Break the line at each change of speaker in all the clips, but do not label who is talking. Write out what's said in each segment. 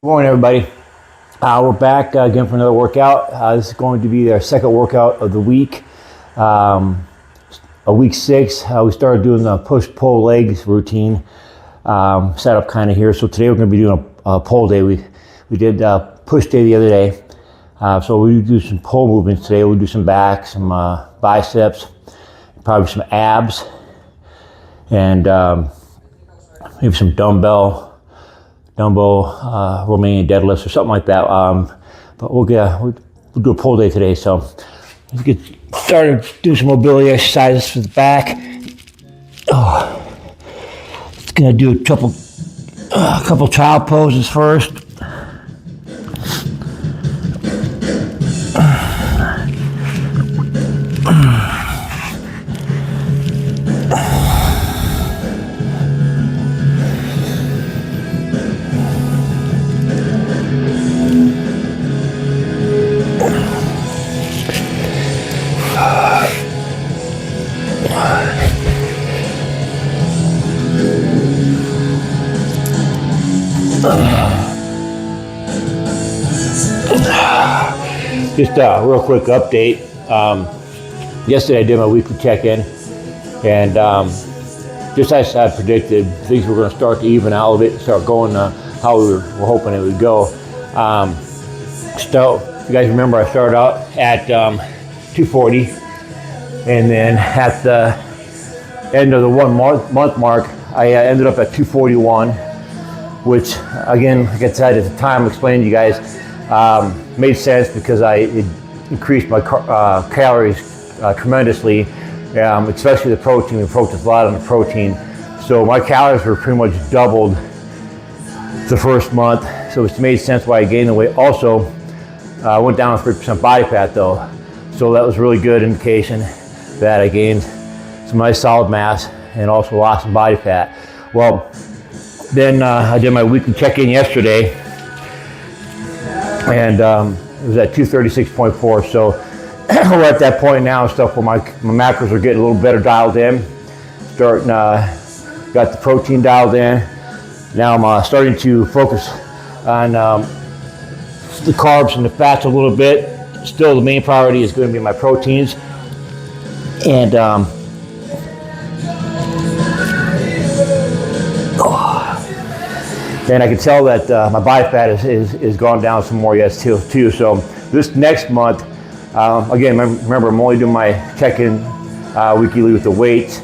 Morning, everybody. We're back again for another workout. This is going to be our second workout of the week. Week 6, we started doing the push-pull legs routine set up kind of here. So today we're going to be doing a pull day. We did push day the other day. So we do some pull movements today. We'll do some back, some biceps, probably some abs, and maybe some dumbbell Romanian deadlifts or something like that. But we'll do a pull day today. So let's get started doing some mobility exercises for the back. It's gonna do a couple child poses first. Just a real quick update. Yesterday I did my weekly check-in, and just as I predicted, things were going to start to even out a bit, start going how we were hoping it would go. So, if you guys remember, I started out at 240, and then at the end of the 1 month mark, I ended up at 241, which, again, like I said at the time, explaining to you guys, made sense because it increased my calories tremendously, especially the protein. We focused a lot on the protein. So my calories were pretty much doubled the first month. So it made sense why I gained the weight. Also, I went down 3% body fat though. So that was a really good indication that I gained some nice solid mass and also lost some body fat. Well, then I did my weekly check-in yesterday, and it was at 236.4. So we're at that point now and stuff where my macros are getting a little better dialed in. Starting, got the protein dialed in. Now I'm starting to focus on the carbs and the fats a little bit. Still, the main priority is going to be my proteins. And and I can tell that my body fat is gone down some more yet too. So this next month, again, remember I'm only doing my check-in weekly with the weights,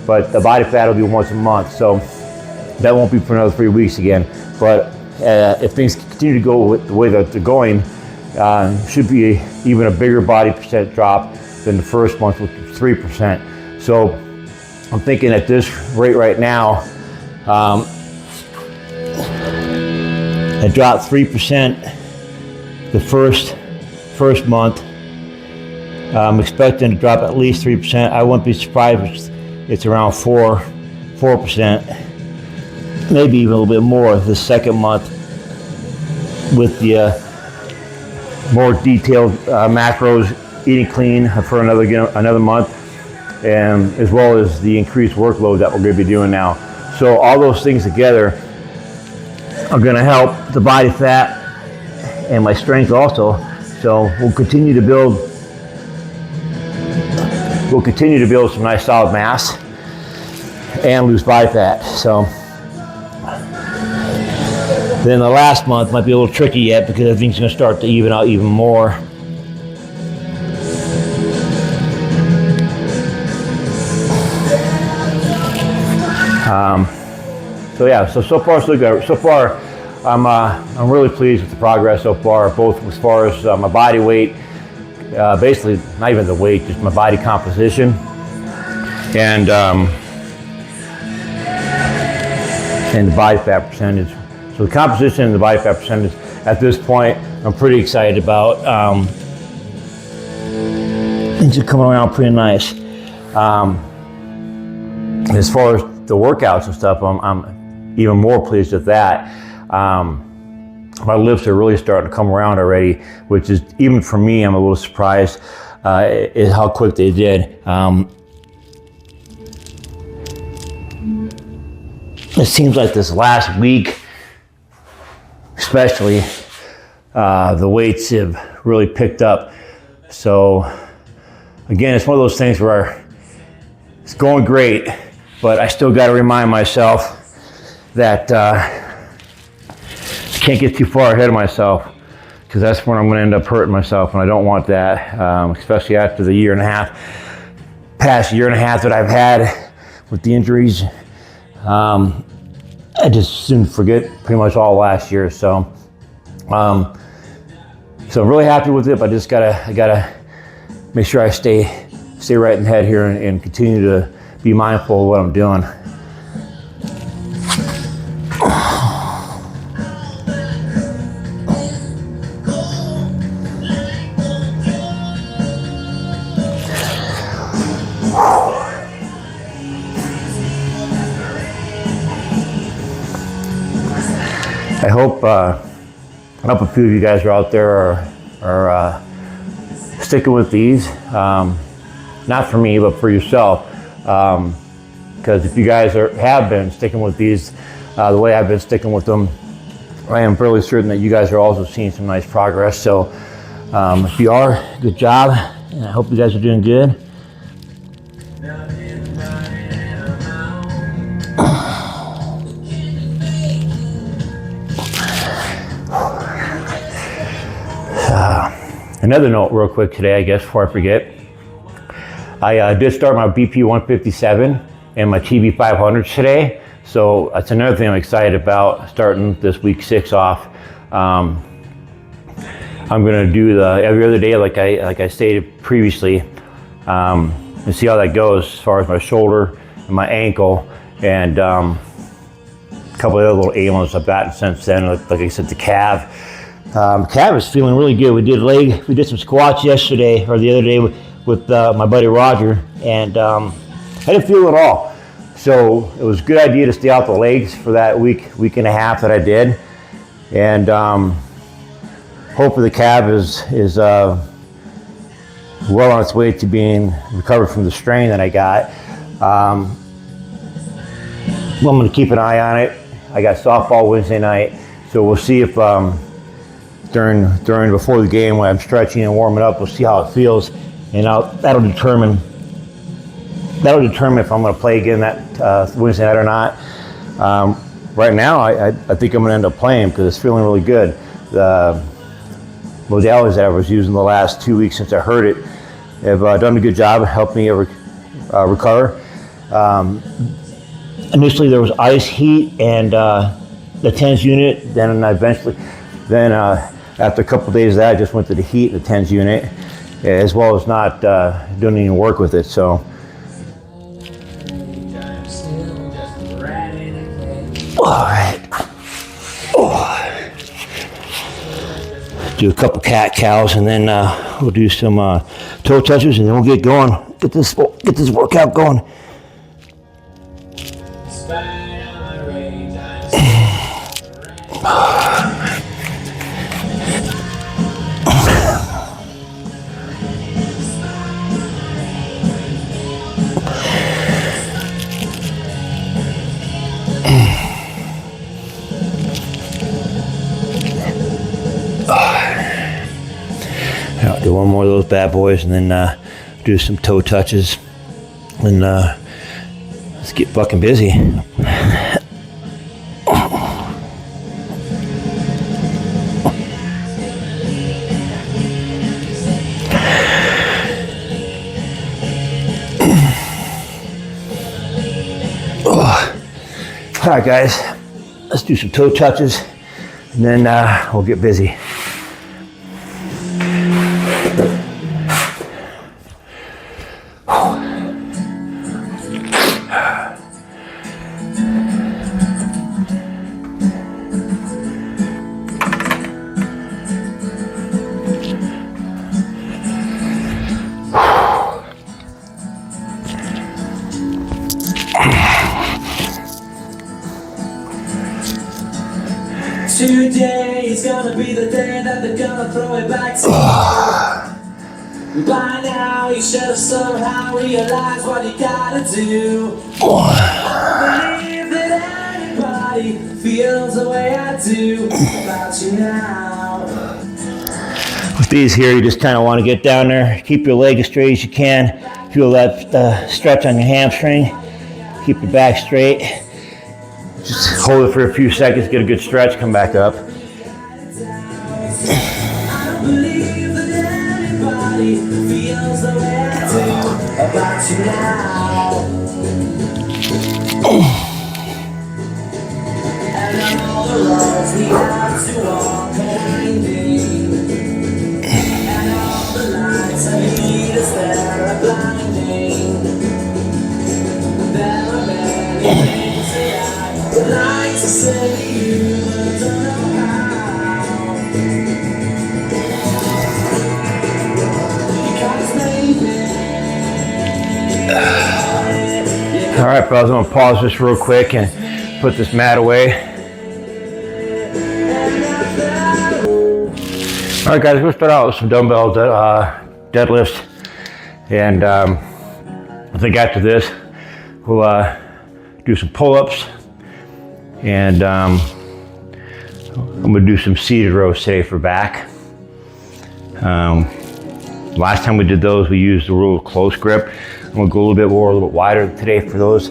but the body fat will be once a month. So that won't be for another 3 weeks again. But if things continue to go with the way that they're going, should be even a bigger body percent drop than the first month, which was 3%. So I'm thinking at this rate right now, I dropped 3% the first month. I'm expecting to drop at least 3%. I wouldn't be surprised if it's around 4%, maybe even a little bit more the second month with the more detailed macros, eating clean for another month, and as well as the increased workload that we're going to be doing now. So all those things together are going to help the body fat and my strength also. So we'll continue to build some nice solid mass and lose body fat. So then the last month might be a little tricky yet because everything's going to start to even out even more. So far so good. So far, I'm really pleased with the progress so far, both as far as my body weight, basically not even the weight, just my body composition, and the body fat percentage. So the composition and the body fat percentage at this point, I'm pretty excited about. Things are coming around pretty nice. As far as the workouts and stuff, I'm even more pleased with that. My lifts are really starting to come around already, which is, even for me, I'm a little surprised at how quick they did. It seems like this last week especially, the weights have really picked up. So again, it's one of those things where it's going great, but I still got to remind myself that I can't get too far ahead of myself, because that's when I'm going to end up hurting myself, and I don't want that, especially after the past year and a half that I've had with the injuries. I just soon forget pretty much all last year, so I'm really happy with it. But I gotta make sure I stay right in the head here and continue to be mindful of what I'm doing. I hope a few of you guys are out there are sticking with these. Not for me, but for yourself. Because if you guys have been sticking with these the way I've been sticking with them, I am fairly certain that you guys are also seeing some nice progress. So if you are, good job. And I hope you guys are doing good. Another note real quick today, I guess, before I forget. I did start my BP 157 and my TB 500s today. So that's another thing I'm excited about, starting this week 6 off. I'm gonna do the every other day like I stated previously, and see how that goes as far as my shoulder and my ankle, and a couple of other little ailments I've gotten since then, like I said, the calf. Calf is feeling really good. We did some squats yesterday or the other day with my buddy Roger, and I didn't feel it at all. So it was a good idea to stay out the legs for that week and a half that I did, and hopefully the calf is well on its way to being recovered from the strain that I got. Well, I'm going to keep an eye on it. I got softball Wednesday night, so we'll see if during before the game when I'm stretching and warming up, we'll see how it feels, and that'll determine if I'm going to play again that Wednesday night or not. Right now, I think I'm going to end up playing because it's feeling really good. The modalities that I was using the last 2 weeks since I hurt it have done a good job of helping me recover. Initially, there was ice, heat, and the TENS unit. Then after a couple of days of that, I just went to the heat, the TENS unit, as well as not doing any work with it. So. All right. Do a couple cat cows, and then we'll do some toe touches, and then we'll get going. Get this workout going. I'll do one more of those bad boys, and then do some toe touches, and let's get fucking busy. All right, guys, let's do some toe touches, and then we'll get busy.
Today is gonna be the day that they're gonna throw it back to you. By now you should have somehow realized what you gotta do. I believe that anybody feels the way I do about you now.
With these here, you just kind of want to get down there, keep your leg as straight as you can, feel that stretch on your hamstring, keep your back straight. Just hold it for a few seconds, get a good stretch, come back up.
I don't believe that anybody feels the way I do about you now. And all the roads we have to walk are winding, and all the lights I need us there are blinding. There are many things that I would like to say to you, but don't know how. Because maybe
All right, fellas, I'm gonna pause this real quick and put this mat away. All right, guys, we'll start out with some dumbbell deadlifts. And I think after this, we'll do some pull-ups. And I'm gonna do some seated rows today for back. Last time we did those, we used the rule of close grip. I'm gonna go a little bit wider today for those.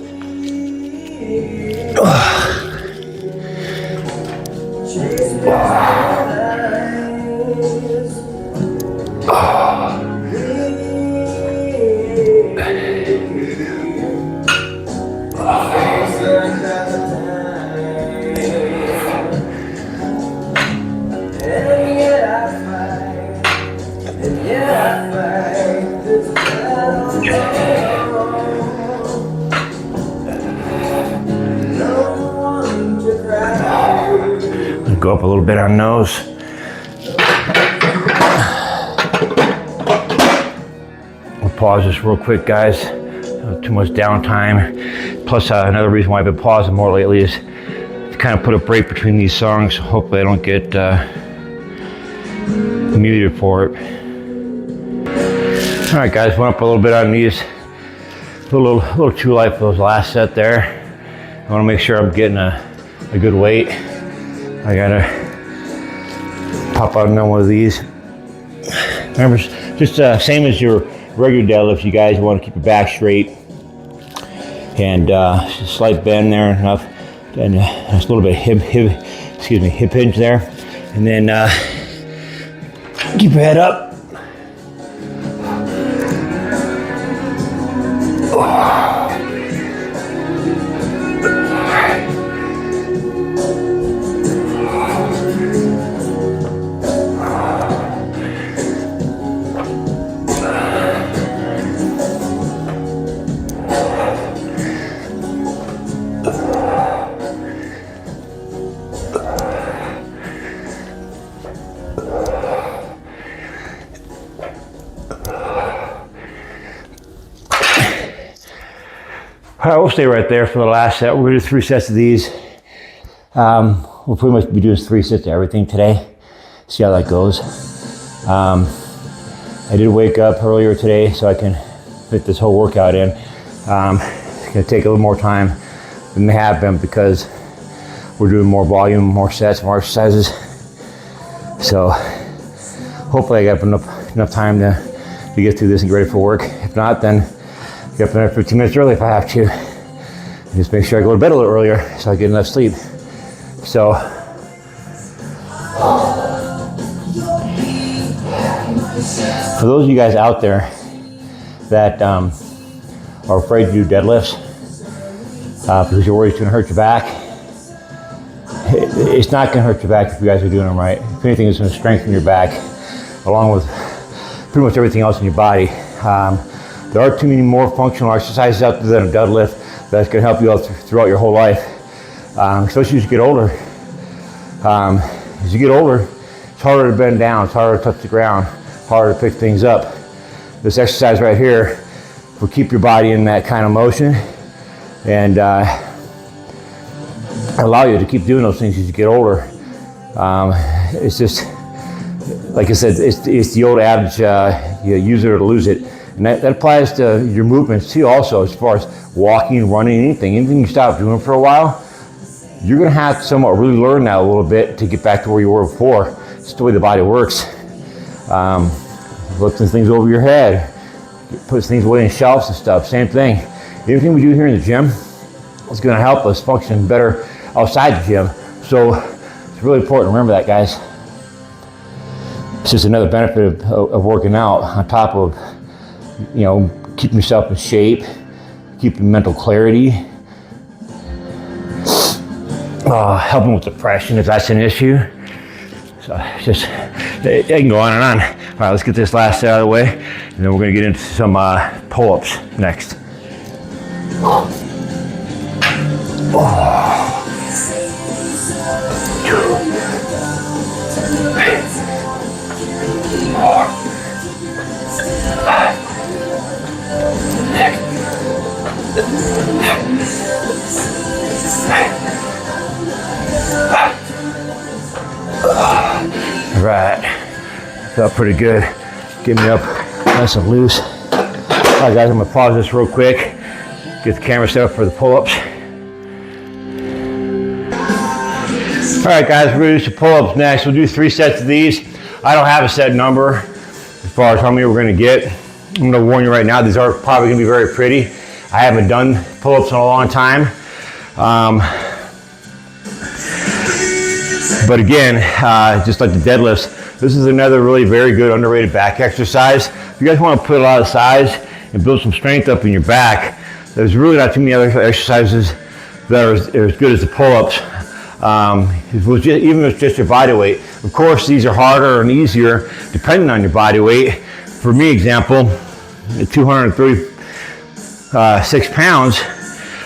Go up a little bit on those. We'll pause this real quick, guys. Too much downtime. Plus, another reason why I've been pausing more lately is to kind of put a break between these songs. Hopefully I don't get muted for it. All right, guys, went up a little bit on these. A little too light for those last set there. I want to make sure I'm getting a good weight. I gotta pop out another one of these. Remember, just same as your regular deadlifts, you guys want to keep your back straight and just a slight bend there enough, and just a little bit hip hinge there, and then keep your head up. All right, we'll stay right there for the last set. We're gonna do 3 sets of these. We'll pretty much be doing 3 sets of everything today. See how that goes. I did wake up earlier today so I can fit this whole workout in. It's gonna take a little more time than they have been because we're doing more volume, more sets, more exercises. So hopefully I got enough time to get through this and get ready for work. If not, then get up there 15 minutes early if I have to. Just make sure I go to bed a little earlier so I get enough sleep. So, for those of you guys out there that are afraid to do deadlifts because you're worried it's going to hurt your back, it's not going to hurt your back if you guys are doing them right. If anything, it's going to strengthen your back along with pretty much everything else in your body. There are too many more functional exercises out there than a deadlift that's going to help you out throughout your whole life, especially as you get older. As you get older, it's harder to bend down, it's harder to touch the ground, harder to pick things up. This exercise right here will keep your body in that kind of motion and allow you to keep doing those things as you get older. It's just, like I said, it's the old adage, you use it or lose it. And that applies to your movements too also, as far as walking, running, anything you stop doing for a while, you're gonna have to somewhat really learn that a little bit to get back to where you were before. It's the way the body works. Lifting things over your head, puts things away in shelves and stuff, same thing. Everything we do here in the gym is gonna help us function better outside the gym. So it's really important to remember that, guys. It's just another benefit of working out on top of, keeping yourself in shape, keeping mental clarity, helping with depression if that's an issue. So just, I can go on and on. All right, let's get this last set out of the way, and then we're gonna get into some pull-ups next. All right, felt pretty good. Get me up nice and loose. All right, guys, I'm gonna pause this real quick. Get the camera set up for the pull-ups. All right, guys, we're gonna do some pull-ups next. We'll do 3 sets of these. I don't have a set number as far as how many we're gonna get. I'm gonna warn you right now, these are probably gonna be very pretty. I haven't done pull-ups in a long time. But again, just like the deadlifts, this is another really very good underrated back exercise. If you guys want to put a lot of size and build some strength up in your back, there's really not too many other exercises that are as good as the pull-ups. Even if it's just your body weight. Of course, these are harder and easier depending on your body weight. For me, example, at 236 pounds,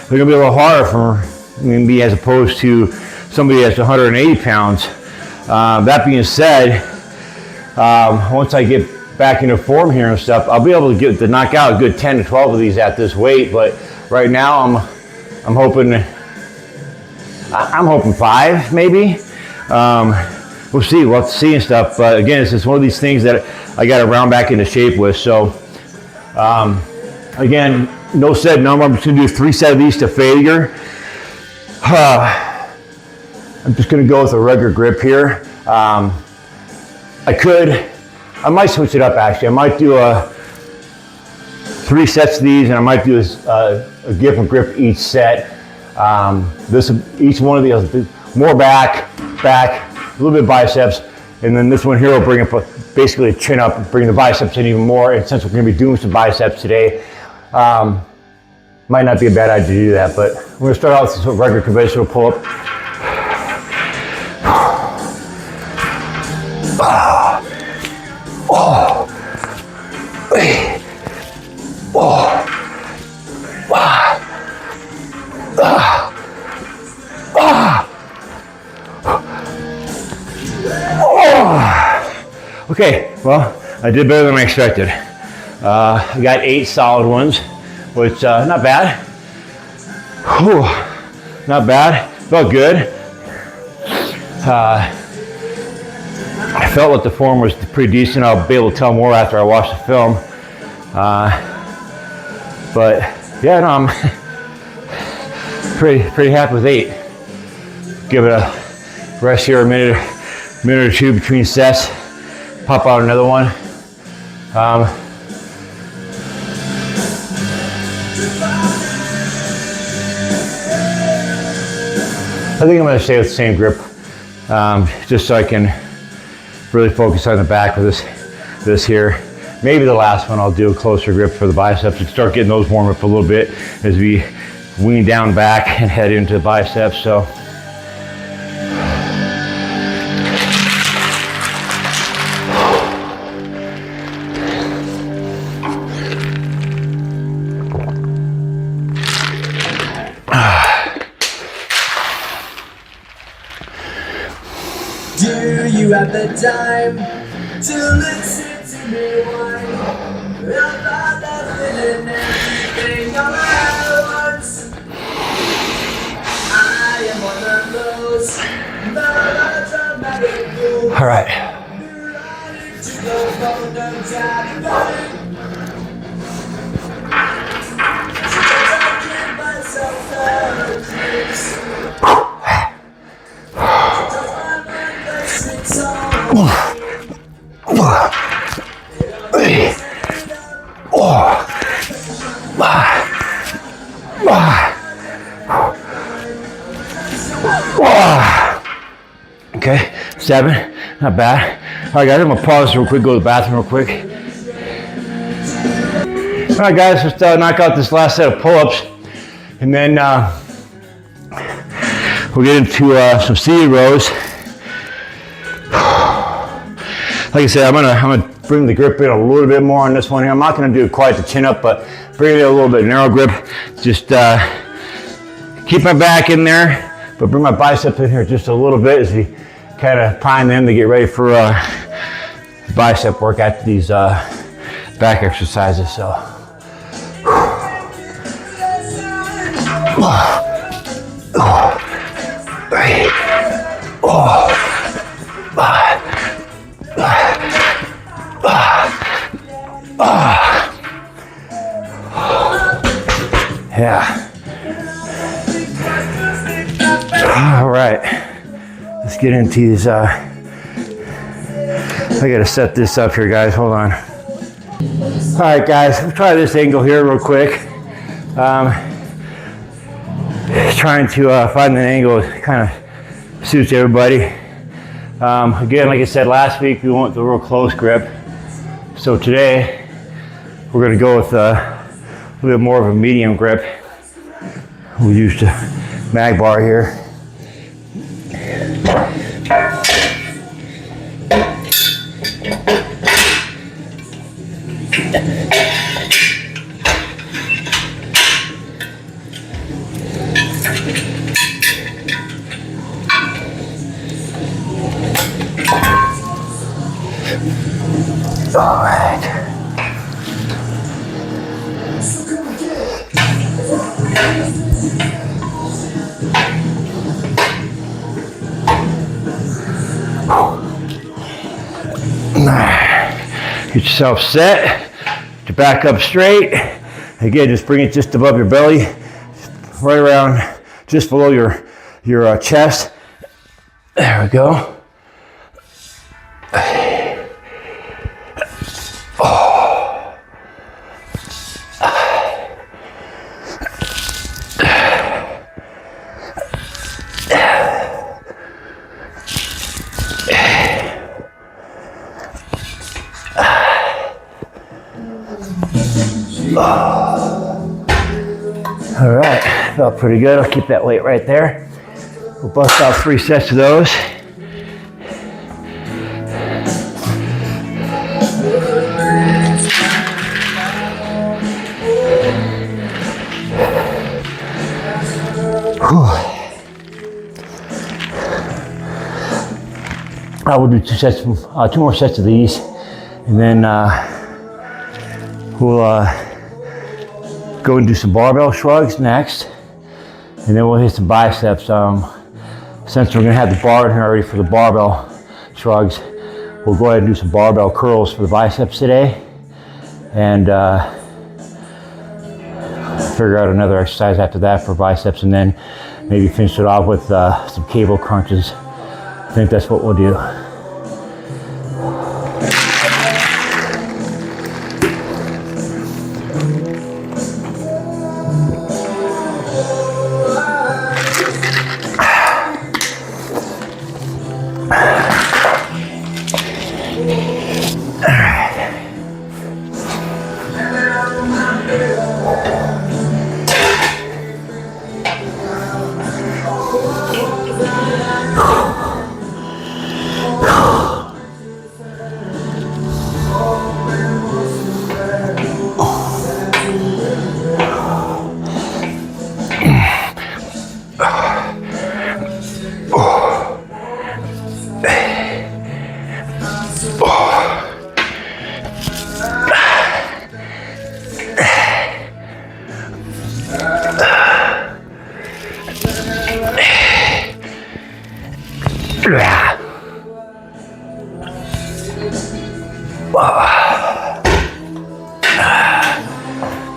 they're gonna be a little harder for me as opposed to somebody that's 180 pounds. That being said, once I get back into form here and stuff, I'll be able to knock out a good 10 to 12 of these at this weight. But right now, I'm hoping 5 maybe. We'll see. We'll have to see and stuff. But again, it's just one of these things that I got to round back into shape with. So again, no set number. I'm just gonna do 3 sets of these to failure. I'm just gonna go with a regular grip here. I might switch it up actually. I might do 3 sets of these, and I might do a different grip each set. Each one of these, more back, a little bit of biceps, and then this one here will bring up basically a chin up, bring the biceps in even more. And since we're gonna be doing some biceps today, might not be a bad idea to do that, but we're gonna start out with some regular conventional pull-up. Okay, well, I did better than I expected. I got 8 solid ones, which not bad. Whew, not bad. Felt good. I felt like the form was pretty decent. I'll be able to tell more after I watch the film. But yeah, no, I'm pretty happy with 8. Give it a rest here, a minute or two between sets. Pop out another one. I think I'm going to stay with the same grip, just so I can really focus on the back of this here. Maybe the last one I'll do a closer grip for the biceps and start getting those warm up a little bit as we wean down back and head into the biceps. So.
Do you have the time to listen to me whine about nothing and everything all at once? I am one of those melodramatic fools.
All right.
Running to the phone and chatting going. So I give myself a kiss.
Okay, 7, not bad. All right, guys, I'm gonna pause real quick, go to the bathroom real quick. All right, guys, let's knock out this last set of pull-ups, and then we'll get into some seated rows. Like I said, I'm gonna bring the grip in a little bit more on this one here. I'm not gonna do quite the chin up, but bring it a little bit narrow grip. Just keep my back in there, but bring my bicep in here just a little bit as we kind of prime them to get ready for bicep work after these back exercises. So. Yeah. All right. Let's get into these. I gotta set this up here, guys. Hold on. All right, guys. Let's try this angle here real quick. Trying to find an angle that kind of suits everybody. Again, like I said last week, we went with a real close grip. So today, we're gonna go with a little bit more of a medium grip. We'll use the mag bar here. All right. Get yourself set, get your back up straight. Again, just bring it just above your belly, right around just below your chest. There we go. All right, felt pretty good. I'll keep that weight right there. We'll bust out 3 sets of those. I will do 2 more sets of these, and then we'll go and do some barbell shrugs next, and then we'll hit some biceps. Since we're gonna have the bar in here already for the barbell shrugs, we'll go ahead and do some barbell curls for the biceps today, and figure out another exercise after that for biceps, and then maybe finish it off with some cable crunches. I think that's what we'll do.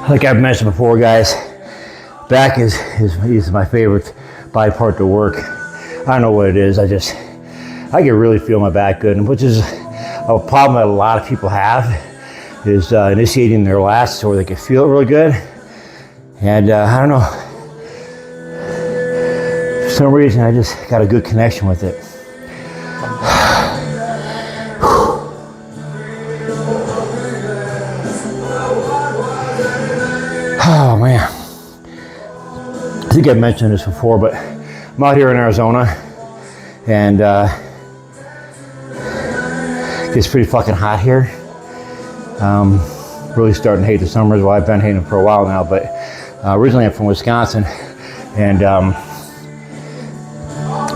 Like I've mentioned before, guys, back is my favorite body part to work. I don't know what it is. I I can really feel my back good, and which is a problem that a lot of people have, is initiating their lats so they can feel it really good. And I don't know, for some reason I just got a good connection with it. Oh man, I think I've mentioned this before, but I'm out here in Arizona, and it's pretty fucking hot here. Really starting to hate the summers. Well, I've been hating them for a while now, but originally I'm from Wisconsin, and I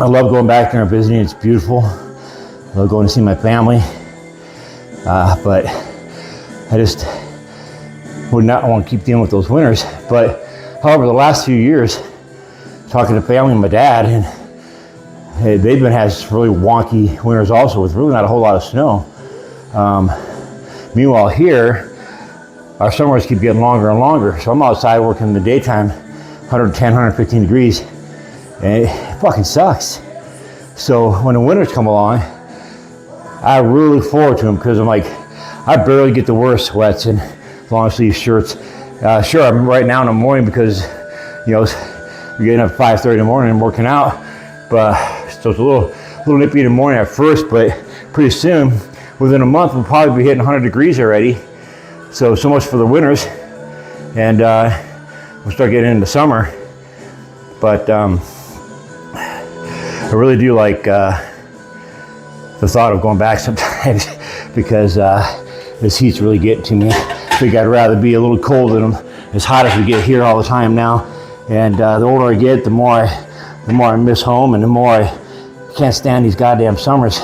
love going back there and visiting. It's beautiful. I love going to see my family, but I just would not want to keep dealing with those winters. But however, the last few years, talking to family and my dad, and hey, they've been having really wonky winters also, with really not a whole lot of snow. Meanwhile here, our summers keep getting longer and longer. So I'm outside working in the daytime, 110, 115 degrees, and it fucking sucks. So when the winters come along, I really look forward to them, because I'm like, I barely get to wear sweats and long sleeve shirts. Sure, I'm right now in the morning because, you know, we're getting up at 5:30 in the morning and working out, but so it's a little nippy in the morning at first, but pretty soon, within a month, we'll probably be hitting 100 degrees already. So much for the winters, and we'll start getting into summer. But I really do like the thought of going back sometimes, because this heat's really getting to me. I think I'd rather be a little cold than as hot as we get here all the time now. And the older I get, the more I miss home, and the more I can't stand these goddamn summers.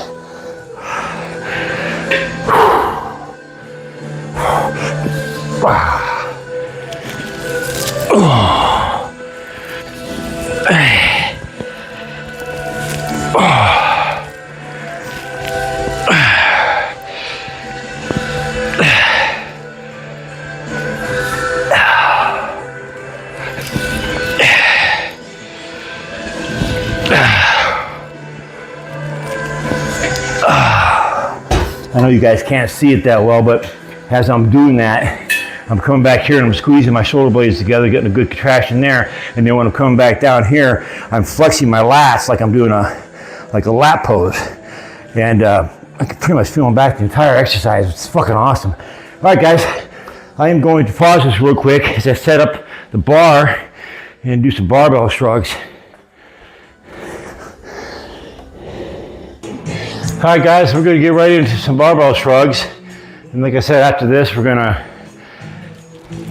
I know you guys can't see it that well, but as I'm doing that, I'm coming back here and I'm squeezing my shoulder blades together, getting a good contraction there. And then when I'm coming back down here, I'm flexing my lats like I'm doing a lat pose. And I can pretty much feel back the entire exercise. It's fucking awesome. All right, guys, I am going to pause this real quick as I set up the bar and do some barbell shrugs. All right, guys, we're going to get right into some barbell shrugs. And like I said, after this, we're going to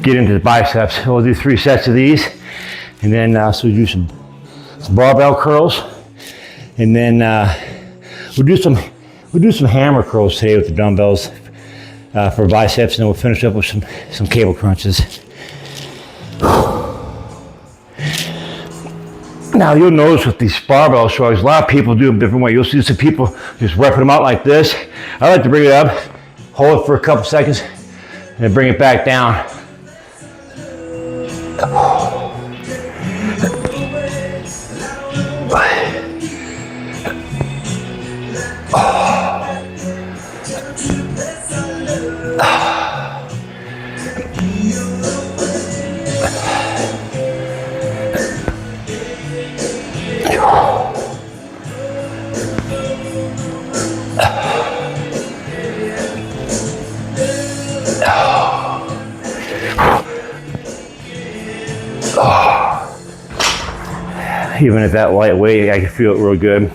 get into the biceps. We'll do 3 sets of these. And then so we'll do some barbell curls. And then we'll do some hammer curls today with the dumbbells for biceps. And then we'll finish up with some cable crunches. Now you'll notice with these barbell shrugs, a lot of people do them a different way. You'll see some people just repping them out like this. I like to bring it up, hold it for a couple seconds, and then bring it back down. Even at that lightweight, I can feel it real good.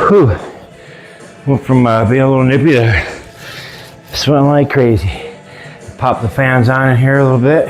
Whew. Went from being a little nippy to sweating like crazy. Pop the fans on in here a little bit.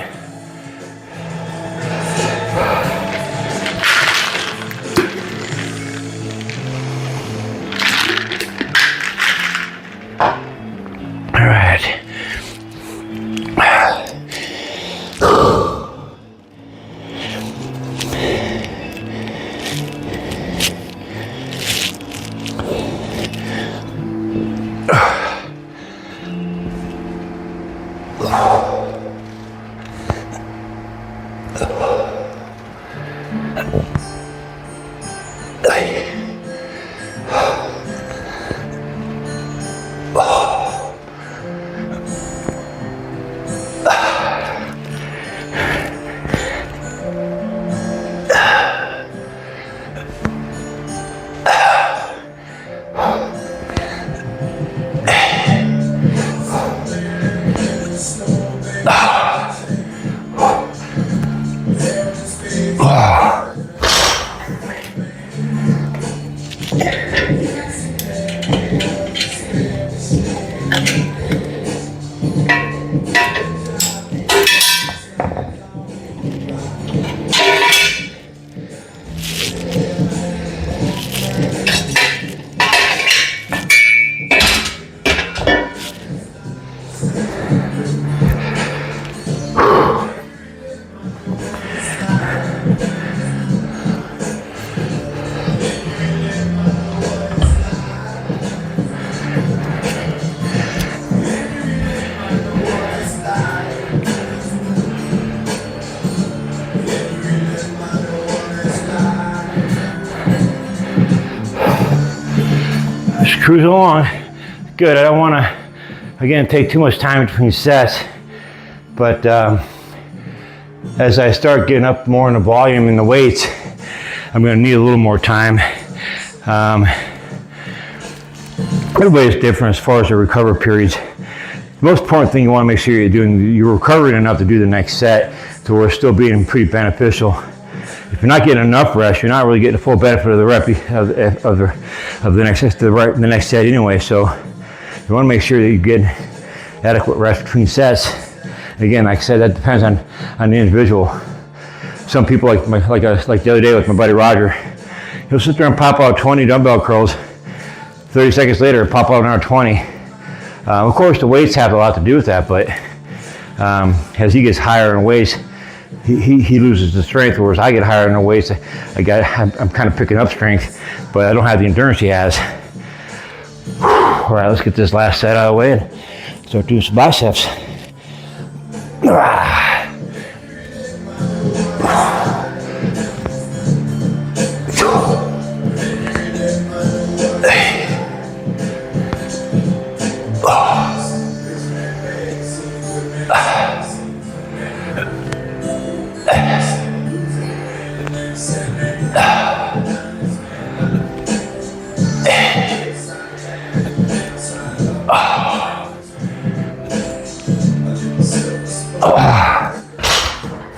cruising along. Good. I don't want to, again, take too much time between sets, but as I start getting up more in the volume and the weights, I'm going to need a little more time. Everybody's different as far as the recovery periods. The most important thing you want to make sure you're recovering enough to do the next set, to where it's still being pretty beneficial. If you're not getting enough rest, you're not really getting the full benefit of the the next set anyway. So you want to make sure that you get adequate rest between sets. Again, like I said, that depends on the individual. Some people, like the other day with my buddy Roger, he'll sit there and pop out 20 dumbbell curls. 30 seconds later, pop out another 20. Of course, the weights have a lot to do with that, but as he gets higher in weights, he loses the strength, whereas I get higher in the weights. I'm kind of picking up strength, but I don't have the endurance he has. All right, let's get this last set out of the way and start doing some biceps.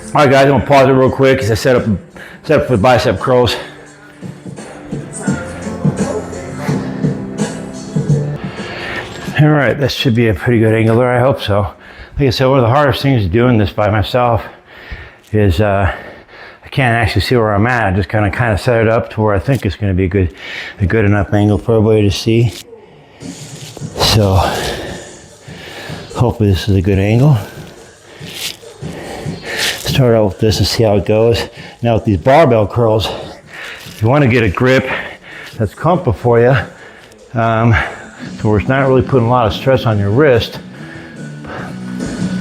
All right, guys, I'm gonna pause it real quick as I set up for bicep curls. All right, that should be a pretty good angle there. I hope so. Like I said, one of the hardest things doing this by myself is I can't actually see where I'm at. I just kind of set it up to where I think it's going to be a good enough angle for everybody to see. So hopefully this is a good angle. Start out with this and see how it goes. Now with these barbell curls, if you want to get a grip that's comfortable for you, so where it's not really putting a lot of stress on your wrist,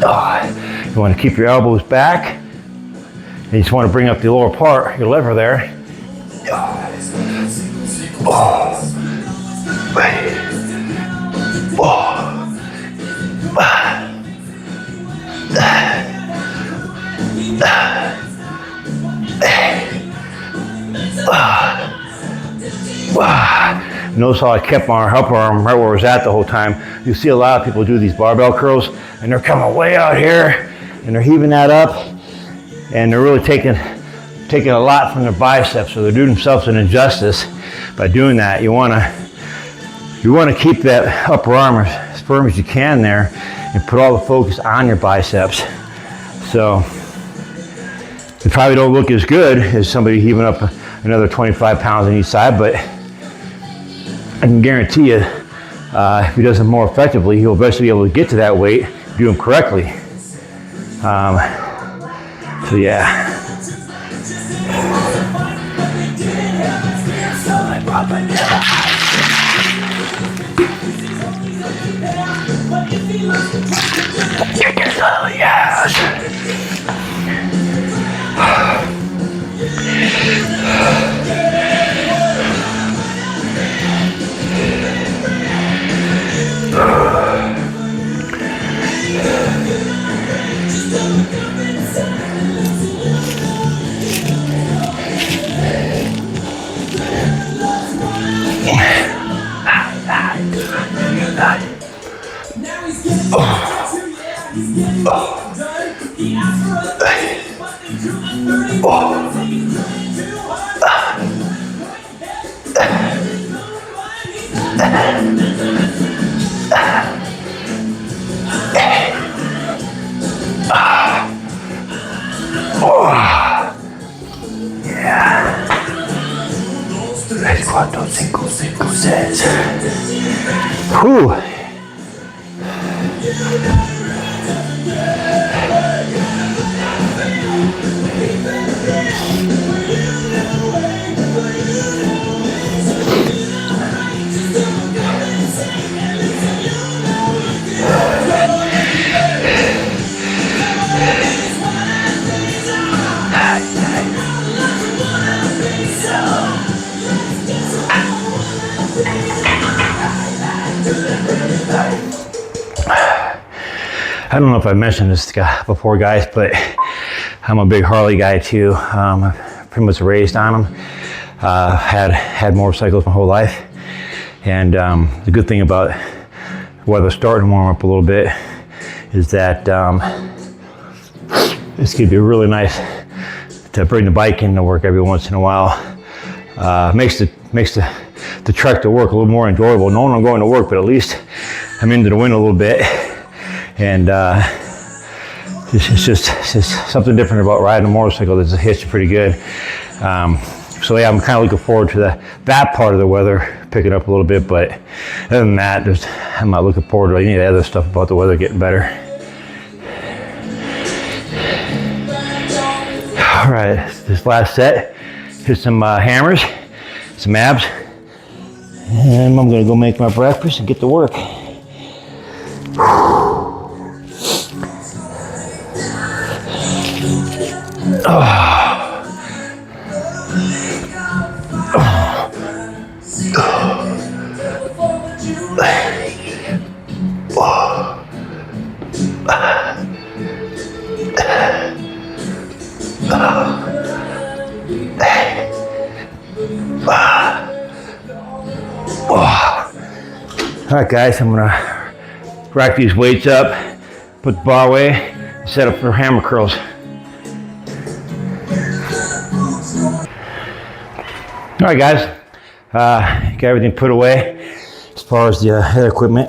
you want to keep your elbows back, and you just want to bring up the lower part, your lever there. Notice how I kept my upper arm right where it was at the whole time. You see a lot of people do these barbell curls and they're coming way out here and they're heaving that up and they're really taking a lot from their biceps, so they're doing themselves an injustice by doing that. You want to keep that upper arm as firm as you can there and put all the focus on your biceps. So they probably don't look as good as somebody heaving up another 25 pounds on each side, but I can guarantee you, if he does it more effectively, he'll eventually be able to get to that weight, do them correctly. So yeah. Whew. I don't know if I mentioned this guy before, guys, but I'm a big Harley guy too. I've pretty much raised on them. Had motorcycles my whole life. And the good thing about weather starting to warm up a little bit is that this could be really nice to bring the bike into work every once in a while. Makes the trek to work a little more enjoyable. Knowing I'm going to work, but at least I'm into the wind a little bit. And it's just something different about riding a motorcycle that's hitched pretty good. So yeah, I'm kind of looking forward to that part of the weather picking up a little bit, but other than that, I'm not looking forward to any of the other stuff about the weather getting better. All right, this last set, hit some hammers, some abs, and I'm gonna go make my breakfast and get to work. All right, guys, I'm gonna rack these weights up, put the bar away, and set up for hammer curls. All right, guys, got everything put away as far as the other equipment,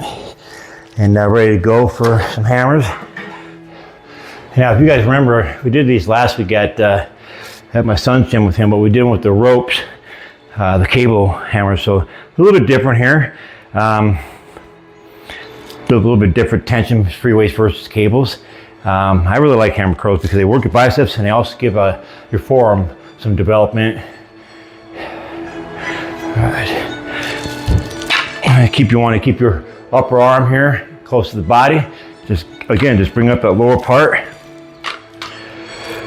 and ready to go for some hammers. Now, if you guys remember, we did these last week at my son's gym with him, but we did them with the ropes, the cable hammers, so a little bit different here. A little bit different tension, free weights versus cables. I really like hammer curls because they work your biceps and they also give your forearm some development. All right. You want to keep your upper arm here close to the body. Just bring up that lower part.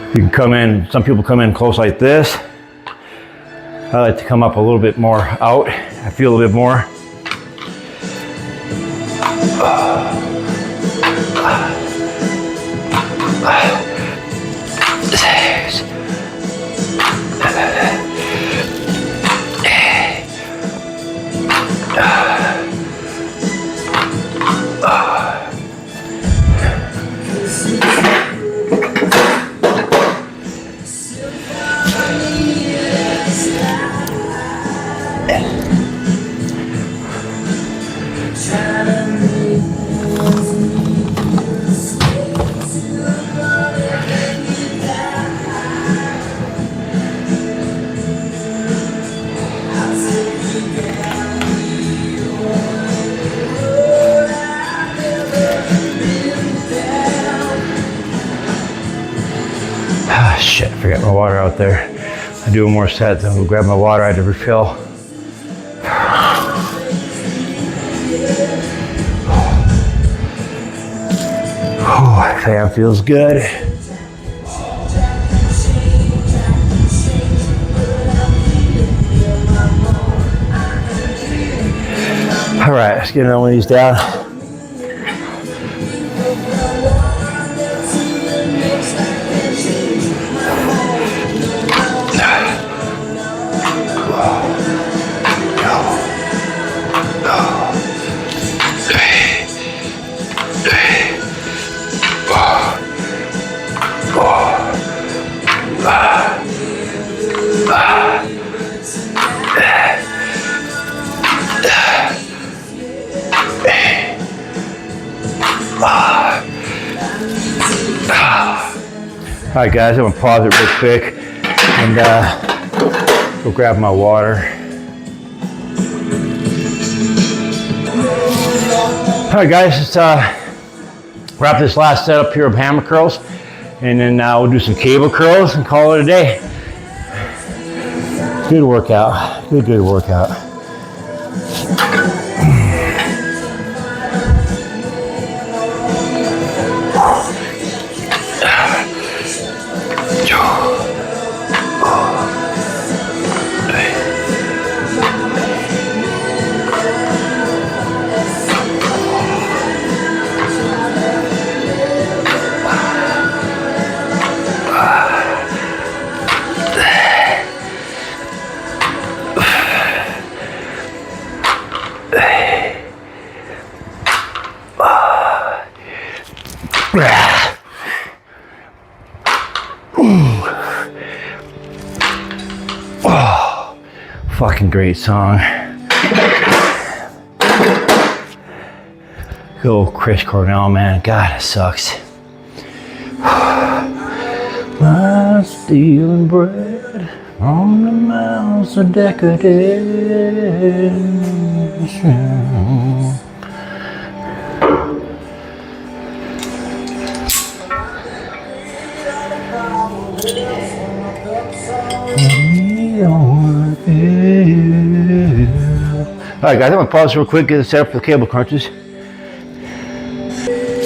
You can come in, some people come in close like this. I like to come up a little bit more out. I feel a little bit more. Shit, I forgot my water out there. I do one more set, then I'll grab my water. I had to refill. Oh, fan feels good. All right, let's get another one of these down. All right, guys, I'm gonna pause it real quick and go grab my water. All right, guys, let's wrap this last setup here of hammer curls, and then we'll do some cable curls and call it a day. Good workout, good workout. Fucking great song. Good old Chris Cornell, man. God, it sucks. I'm stealing bread on the mouths of decadence. Alright guys, I'm gonna pause real quick, get it set up for the cable crunches.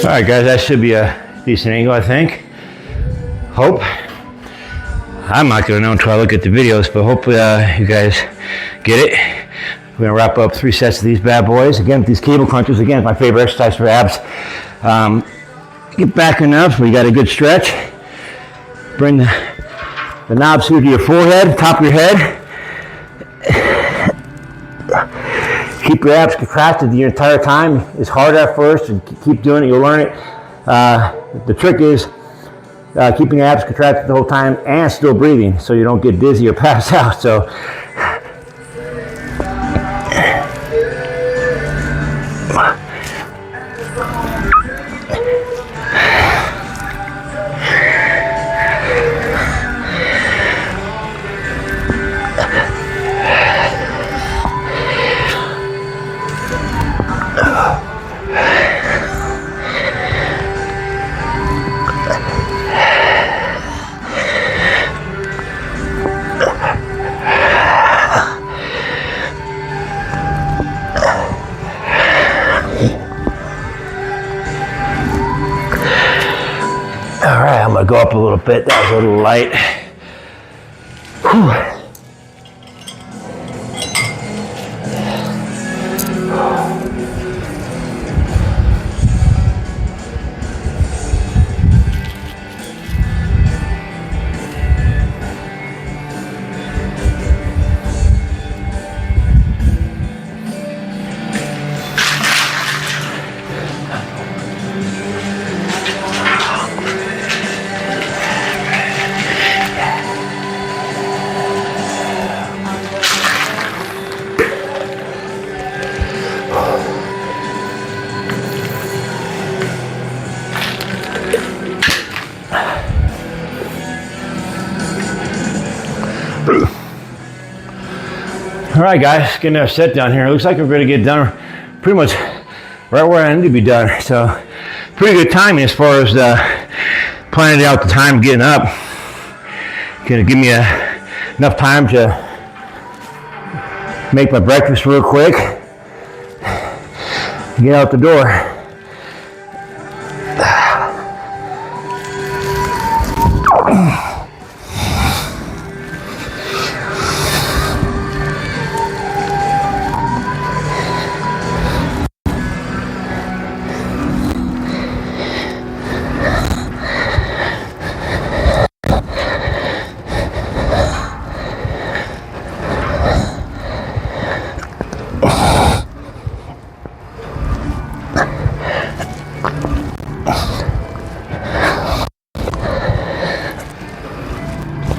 Alright guys, that should be a decent angle, I think. Hope. I'm not gonna know until I look at the videos, but hopefully you guys get it. We're gonna wrap up 3 sets of these bad boys. Again, with these cable crunches, again, it's my favorite exercise for abs. Get back enough so you got a good stretch. Bring the knobs through to your forehead, top of your head. Keep your abs contracted the entire time. It's hard at first, and keep doing it, you'll learn it. The trick is keeping your abs contracted the whole time and still breathing so you don't get dizzy or pass out. So alright, I'm gonna go up a little bit. That was a little light. Whew. All right, guys, getting our set down here. It looks like we're going to get done pretty much right where I need to be done. So, pretty good timing as far as planning out the time getting up. Going to give me enough time to make my breakfast real quick. Get out the door.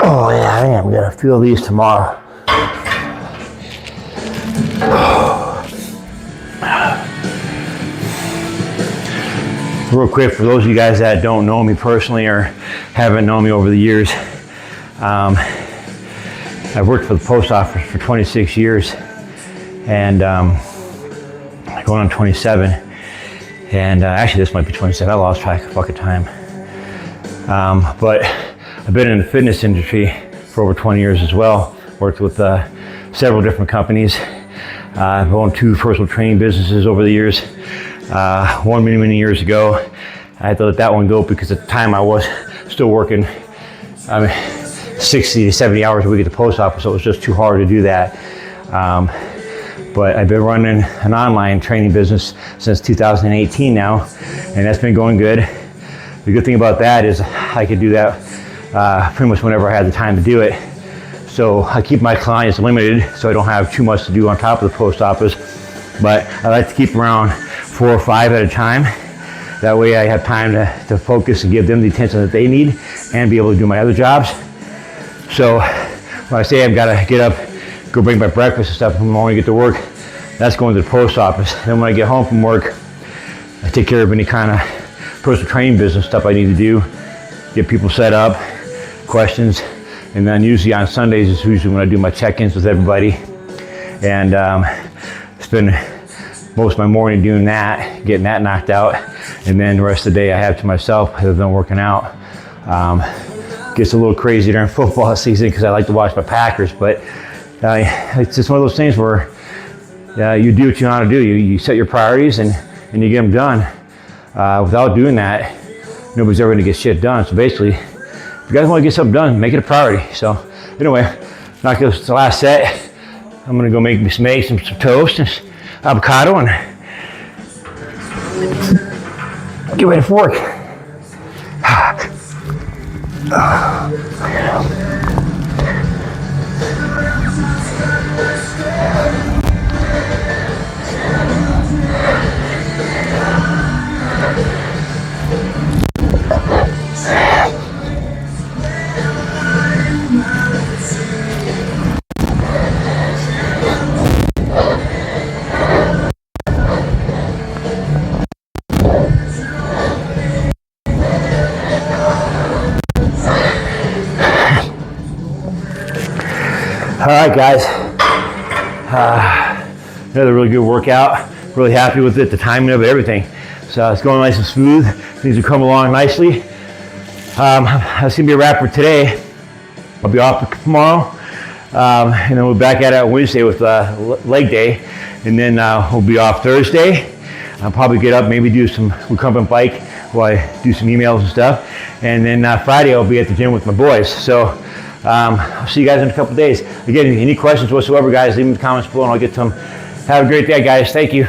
Oh yeah, I think I'm gonna feel these tomorrow. Real quick, for those of you guys that don't know me personally or haven't known me over the years, I've worked for the post office for 26 years and going on 27. And actually this might be 27, I lost track of fucking time. But I've been in the fitness industry for over 20 years as well. Worked with several different companies. I've owned 2 personal training businesses over the years. One many years ago, I had to let that one go because at the time I was still working 60 to 70 hours a week at the post office, so it was just too hard to do that. But I've been running an online training business since 2018 now, and that's been going good. The good thing about that is I could do that pretty much whenever I had the time to do it. So I keep my clients limited so I don't have too much to do on top of the post office, but I like to keep around 4 or 5 at a time. That way I have time to focus and give them the attention that they need and be able to do my other jobs. So when I say I've got to get up go bring my breakfast and stuff. When I get to work, that's going to the post office. Then when I get home from work, I take care of any kind of personal training business stuff I need to do, get people set up, questions, and then usually on Sundays is usually when I do my check-ins with everybody, and spend most of my morning doing that, getting that knocked out, and then the rest of the day I have to myself other than working out. Gets a little crazy during football season because I like to watch my Packers, but it's just one of those things where you do what you know how to do. You set your priorities and you get them done. Without doing that, nobody's ever gonna get shit done. So basically, if you guys wanna get something done, make it a priority. So anyway, knock this the last set. I'm gonna go make me some eggs, some toast, and avocado, and get ready for work. All right, guys. Another really good workout. Really happy with it, the timing of it, everything. So it's going nice and smooth. Things are coming along nicely. That's gonna be a wrap for today. I'll be off tomorrow, and then we'll be back at it on Wednesday with leg day, and then we'll be off Thursday. I'll probably get up, maybe do some recumbent bike while I do some emails and stuff, and then Friday I'll be at the gym with my boys. So. I'll see you guys in a couple days. Again, any questions whatsoever, guys, leave them in the comments below and I'll get to them. Have a great day, guys. Thank you.